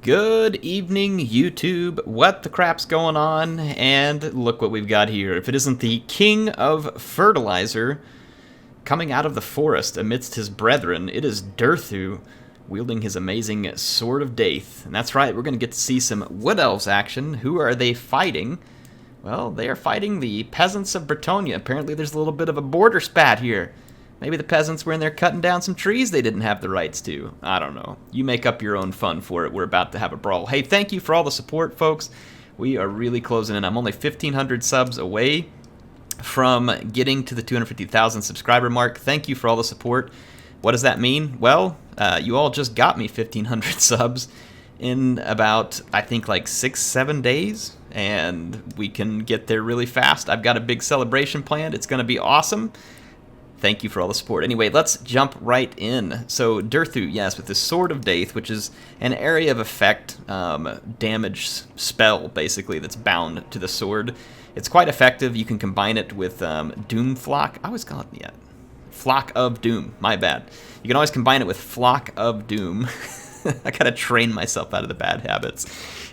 Good evening, YouTube. What the crap's going on? And look what we've got here. If it isn't the King of Fertilizer coming out of the forest amidst his brethren, it is Durthu wielding his amazing Sword of Death. And that's right, we're going to get to see some Wood Elves action. Who are they fighting? Well, they are fighting the peasants of Bretonnia. Apparently there's a little bit of a border spat here. Maybe the peasants were in there cutting down some trees they didn't have the rights to. I don't know. You make up your own fun for it. We're about to have a brawl. Hey, thank you for all the support, folks. We are really closing in. I'm only 1,500 subs away from getting to the 250,000 subscriber mark. Thank you for all the support. What does that mean? Well, you all just got me 1,500 subs in about, I think, like 6-7 days. And we can get there really fast. I've got a big celebration planned. It's going to be awesome. Thank you for all the support. Anyway, let's jump right in. So Durthu, yes, with the Sword of Death, which is an area of effect damage spell, basically, that's bound to the sword. It's quite effective. You can combine it with Doom Flock. I always call it, yeah, Flock of Doom. My bad. You can always combine it with Flock of Doom. I gotta train myself out of the bad habits.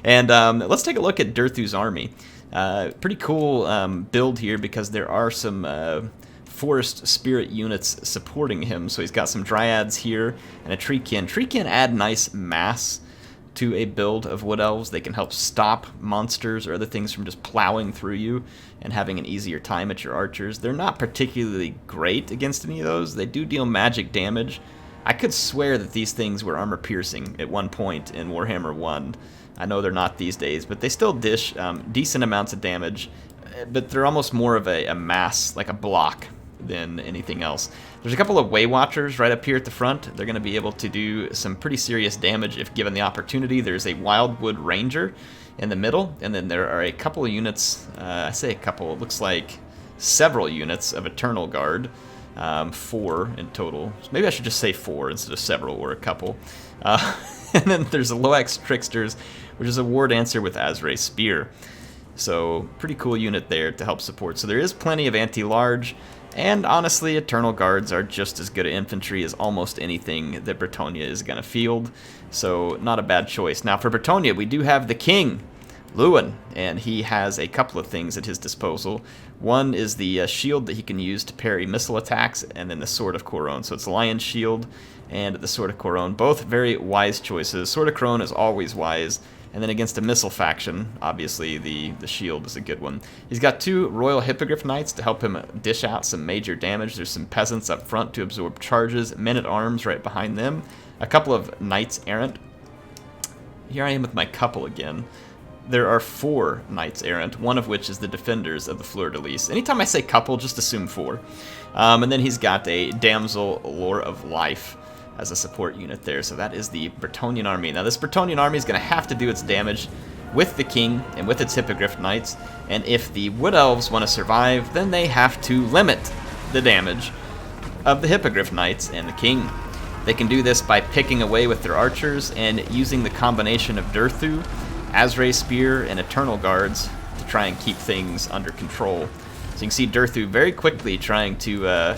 And let's take a look at Durthu's army. Pretty cool build here because there are some forest spirit units supporting him. So he's got some dryads here and a treekin. Treekin add nice mass to a build of wood elves. They can help stop monsters or other things from just plowing through you and having an easier time at your archers. They're not particularly great against any of those. They do deal magic damage. I could swear that these things were armor piercing at one point in Warhammer 1. I know they're not these days, but they still dish decent amounts of damage. But they're almost more of a mass, like a block, than anything else. There's a couple of Way Watchers right up here at the front. They're going to be able to do some pretty serious damage if given the opportunity. There's a Wildwood Ranger in the middle, and then there are a couple of units, I say a couple, it looks like several units of Eternal Guard, 4 in total. So maybe I should just say 4 instead of several or a couple. And then there's a Loax Tricksters, which is a War Dancer with Azrae Spear. So pretty cool unit there to help support. So there is plenty of anti-large. And honestly, Eternal Guards are just as good at infantry as almost anything that Bretonnia is going to field, so not a bad choice. Now for Bretonnia, we do have the King Louen, and he has a couple of things at his disposal. One is the shield that he can use to parry missile attacks, and then the Sword of Couronne. So it's Lion's Shield and the Sword of Couronne, both very wise choices. Sword of Couronne is always wise. And then against a missile faction, obviously the shield is a good one. He's got 2 Royal Hippogriff Knights to help him dish out some major damage. There's some peasants up front to absorb charges, men-at-arms right behind them, a couple of Knights Errant. Here I am with my couple again. There are 4 Knights Errant, one of which is the Defenders of the Fleur-de-Lis. Anytime I say couple, just assume 4. And then he's got a Damsel Lore of Life as a support unit there. So that is the Bretonnian army. Now this Bretonnian army is going to have to do its damage with the king and with its Hippogriff Knights, and if the Wood Elves want to survive, then they have to limit the damage of the Hippogriff Knights and the king. They can do this by picking away with their archers and using the combination of Durthu, Azrae Spear, and Eternal Guards to try and keep things under control. So you can see Durthu very quickly trying to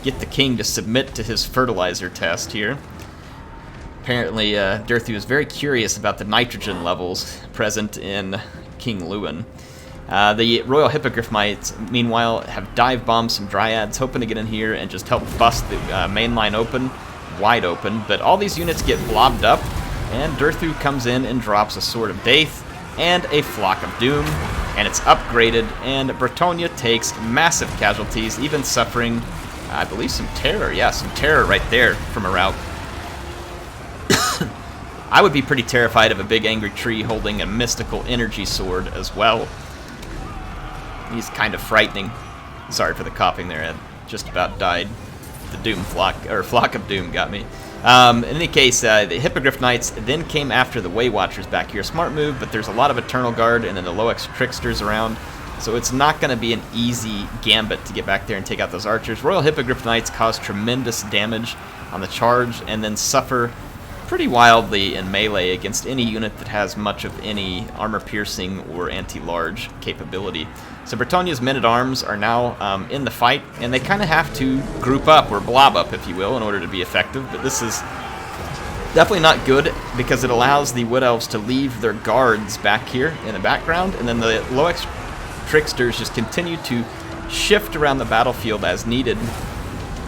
get the king to submit to his fertilizer test here. Apparently, Durthu is very curious about the nitrogen levels present in King Louen. The Royal Hippogriff Knights, meanwhile, have dive bombed some dryads, hoping to get in here and just help bust the main line open, wide open. But all these units get blobbed up, and Durthu comes in and drops a Sword of Death and a Flock of Doom, and it's upgraded, and Bretonnia takes massive casualties, even suffering, I believe, some terror. Yeah, some terror right there from a rout. I would be pretty terrified of a big angry tree holding a mystical energy sword as well. He's kind of frightening. Sorry for the coughing there. I just about died. The Doom Flock, or Flock of Doom, got me. In any case, the Hippogriff Knights then came after the Way Watchers back here. Smart move, but there's a lot of Eternal Guard and then the Loax Tricksters around. So it's not going to be an easy gambit to get back there and take out those archers. Royal Hippogriff Knights cause tremendous damage on the charge and then suffer pretty wildly in melee against any unit that has much of any armor-piercing or anti-large capability. So Bretonnia's men-at-arms are now in the fight, and they kind of have to group up, or blob up, if you will, in order to be effective. But this is Definitely not good, because it allows the Wood Elves to leave their guards back here in the background, and then the Loex Tricksters just continue to shift around the battlefield as needed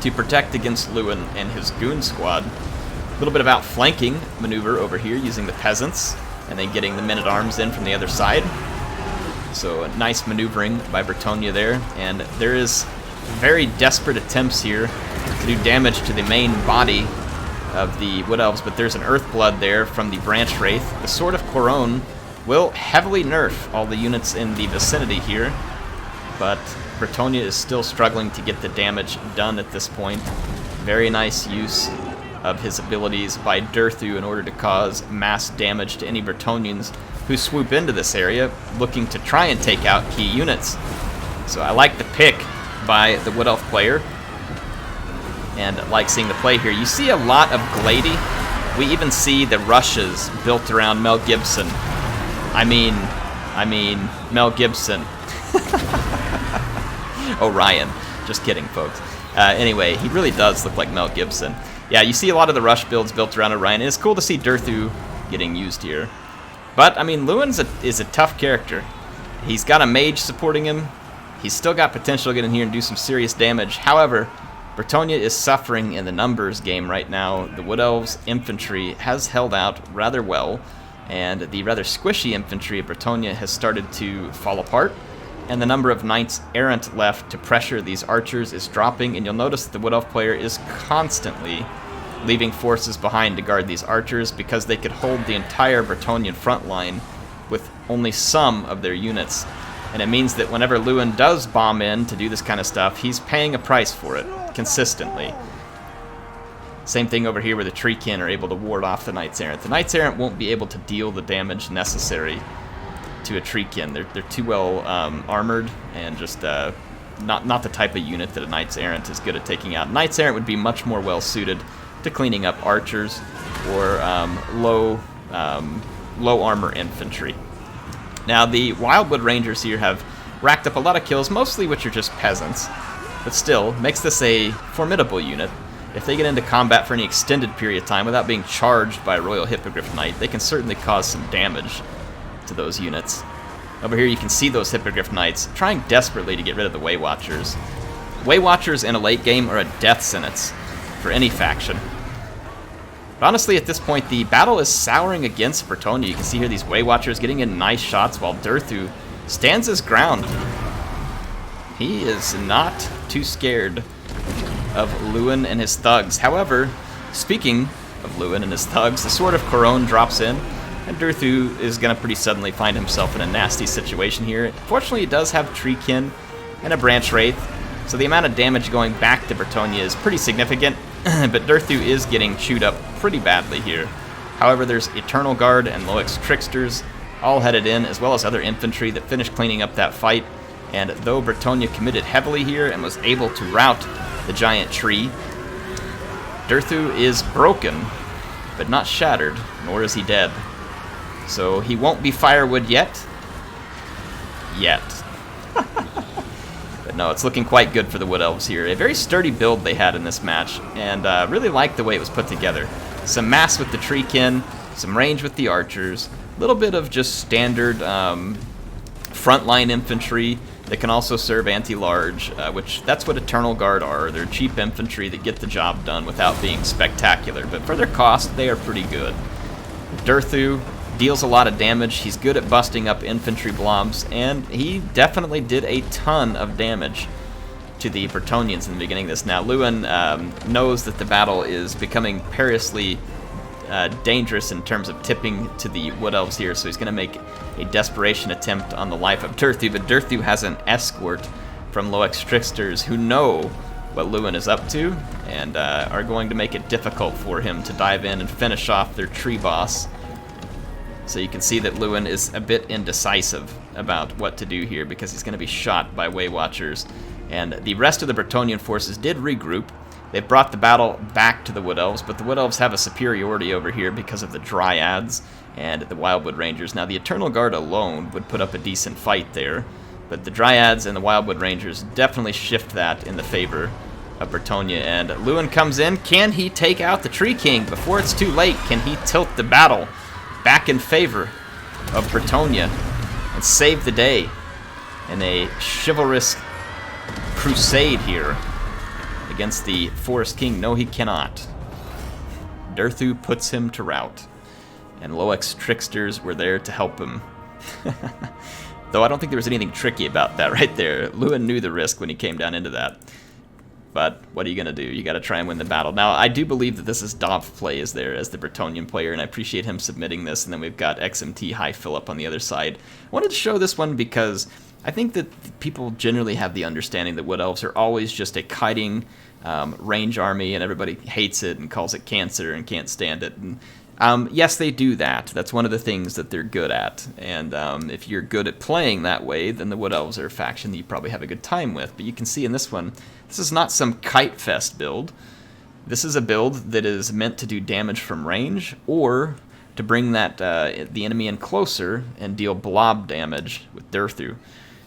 to protect against Louen and his goon squad. A little bit of outflanking maneuver over here using the peasants, and then getting the men-at-arms in from the other side. So nice maneuvering by Bretonnia there, and there is very desperate attempts here to do damage to the main body of the Wood Elves, but there's an Earthblood there from the Branch Wraith. The Sword of Coron will heavily nerf all the units in the vicinity here, but Bretonnia is still struggling to get the damage done at this point. Very nice use of his abilities by Durthu in order to cause mass damage to any Bretonnians who swoop into this area looking to try and take out key units. So I like the pick by the Wood Elf player, and like seeing the play here. You see a lot of Glady. We even see the rushes built around Mel Gibson. I mean, Mel Gibson. Orion. Just kidding, folks. Anyway, he really does look like Mel Gibson. Yeah, you see a lot of the rush builds built around Orion. It's cool to see Durthu getting used here. But, I mean, Louen is a tough character. He's got a mage supporting him. He's still got potential to get in here and do some serious damage. However, Bretonnia is suffering in the numbers game right now. The Wood Elves infantry has held out rather well, and the rather squishy infantry of Bretonnia has started to fall apart, and the number of Knights Errant left to pressure these archers is dropping, and you'll notice that the Wood Elf player is constantly leaving forces behind to guard these archers because they could hold the entire Bretonnian front line with only some of their units. And it means that whenever Louen does bomb in to do this kind of stuff, he's paying a price for it, consistently. Same thing over here where the Treekin are able to ward off the Knights Errant. The Knights Errant won't be able to deal the damage necessary to a Treekin. They're too well armored, and just not the type of unit that a Knights Errant is good at taking out. Knights Errant would be much more well suited to cleaning up archers or low armor infantry. Now, the Wildwood Rangers here have racked up a lot of kills, mostly which are just peasants, but still, makes this a formidable unit. If they get into combat for any extended period of time without being charged by a Royal Hippogriff Knight, they can certainly cause some damage to those units. Over here you can see those Hippogriff Knights trying desperately to get rid of the Way Watchers. Way Watchers in a late game are a death sentence for any faction. But honestly, at this point, the battle is souring against Bretonnia. You can see here these Way Watchers getting in nice shots while Durthu stands his ground. He is not too scared of Louen and his thugs. However, speaking of Louen and his thugs, the Sword of Coron drops in, and Durthu is going to pretty suddenly find himself in a nasty situation here. Fortunately, he does have Treekin and a Branch Wraith, so the amount of damage going back to Bretonnia is pretty significant, but Durthu is getting chewed up pretty badly here. However, there's Eternal Guard and Loex Tricksters all headed in, as well as other infantry that finished cleaning up that fight, and though Bretonnia committed heavily here and was able to rout the giant tree, Durthu is broken, but not shattered, nor is he dead. So he won't be firewood yet. But no, it's looking quite good for the Wood Elves here. A very sturdy build they had in this match, and really liked the way it was put together. Some mass with the Treekin, some range with the archers, a little bit of just standard frontline infantry that can also serve anti-large, which that's what Eternal Guard are. They're cheap infantry that get the job done without being spectacular, but for their cost, they are pretty good. Durthu deals a lot of damage. He's good at busting up infantry blobs, and he definitely did a ton of damage to the Bretonnians in the beginning of this. Now, Louen knows that the battle is becoming perilously dangerous in terms of tipping to the Wood Elves here, so he's going to make a desperation attempt on the life of Durthu, but Durthu has an escort from Loex Tricksters who know what Louen is up to, and are going to make it difficult for him to dive in and finish off their tree boss. So you can see that Louen is a bit indecisive about what to do here because he's going to be shot by Way Watchers. And the rest of the Bretonnian forces did regroup. They've brought the battle back to the Wood Elves, but the Wood Elves have a superiority over here because of the Dryads and the Wildwood Rangers. Now, the Eternal Guard alone would put up a decent fight there, but the Dryads and the Wildwood Rangers definitely shift that in the favor of Bretonnia, and Louen comes in. Can he take out the Tree King before it's too late? Can he tilt the battle back in favor of Bretonnia and save the day in a chivalrous crusade here against the Forest King? No, he cannot. Durthu puts him to rout, and Loec's tricksters were there to help him. Though I don't think there was anything tricky about that right there. Louen knew the risk when he came down into that. But what are you going to do? You got to try and win the battle. Now, I do believe that this is Dov play is there as the Bretonnian player, and I appreciate him submitting this. And then we've got XMT High Philip on the other side. I wanted to show this one because I think that people generally have the understanding that Wood Elves are always just a kiting range army, and everybody hates it and calls it cancer and can't stand it. And yes, they do that. That's one of the things that they're good at. And if you're good at playing that way, then the Wood Elves are a faction that you probably have a good time with. But you can see in this one, this is not some kite fest build. This is a build that is meant to do damage from range or to bring that the enemy in closer and deal blob damage with Durthu.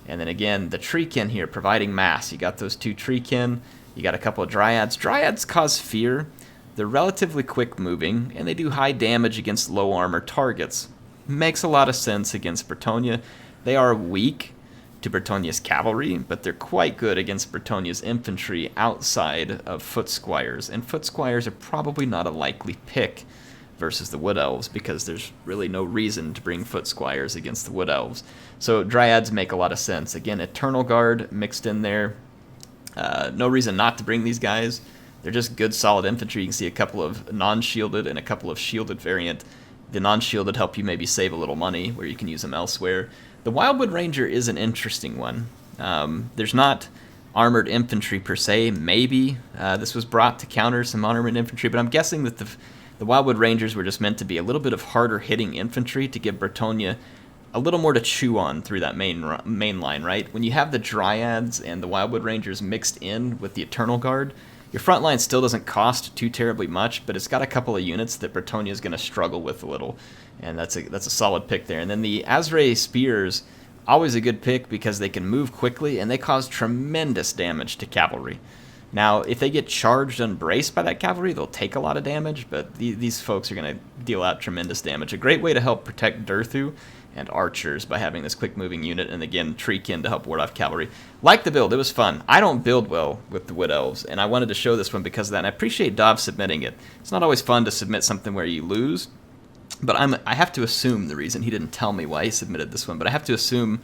And then again, the Treekin here providing mass. You got those two Treekin. You got a couple of Dryads. Dryads cause fear. They're relatively quick moving, and they do high damage against low armor targets. Makes a lot of sense against Bretonnia. They are weak to Bretonnia's cavalry, but they're quite good against Bretonnia's infantry outside of Foot Squires. And Foot Squires are probably not a likely pick versus the Wood Elves, because there's really no reason to bring Foot Squires against the Wood Elves. So Dryads make a lot of sense. Again, Eternal Guard mixed in there. No reason not to bring these guys. They're just good, solid infantry. You can see a couple of non-shielded and a couple of shielded variant. The non-shielded help you maybe save a little money, where you can use them elsewhere. The Wildwood Ranger is an interesting one. There's not armored infantry per se. Maybe this was brought to counter some armored infantry, but I'm guessing that the Wildwood Rangers were just meant to be a little bit of harder hitting infantry to give Bretonnia a little more to chew on through that main line, right? When you have the Dryads and the Wildwood Rangers mixed in with the Eternal Guard, your front line still doesn't cost too terribly much, but it's got a couple of units that Bretonnia is going to struggle with a little, and that's a solid pick there. And then the Azrae Spears, always a good pick because they can move quickly and they cause tremendous damage to cavalry. Now, if they get charged and braced by that cavalry, they'll take a lot of damage, but these folks are going to deal out tremendous damage. A great way to help protect Durthu and archers by having this quick-moving unit, and again, Treekin to help ward off cavalry. Like the build, it was fun. I don't build well with the Wood Elves, and I wanted to show this one because of that, and I appreciate Dov submitting it. It's not always fun to submit something where you lose, but I have to assume the reason. He didn't tell me why he submitted this one, but I have to assume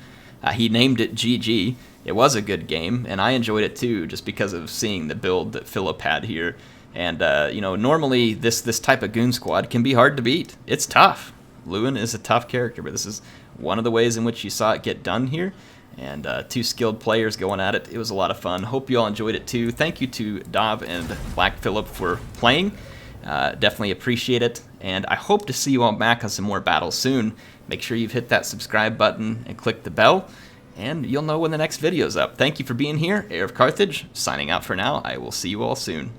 he named it GG. It was a good game, and I enjoyed it too, just because of seeing the build that Philip had here. And, you know, normally this type of goon squad can be hard to beat. It's tough. Louen is a tough character, but this is one of the ways in which you saw it get done here. And two skilled players going at it. It was a lot of fun. Hope you all enjoyed it too. Thank you to Dov and Black Phillip for playing. Definitely appreciate it. And I hope to see you all back on some more battles soon. Make sure you've hit that subscribe button and click the bell, and you'll know when the next video's up. Thank you for being here. HeirofCarthage, signing out for now. I will see you all soon.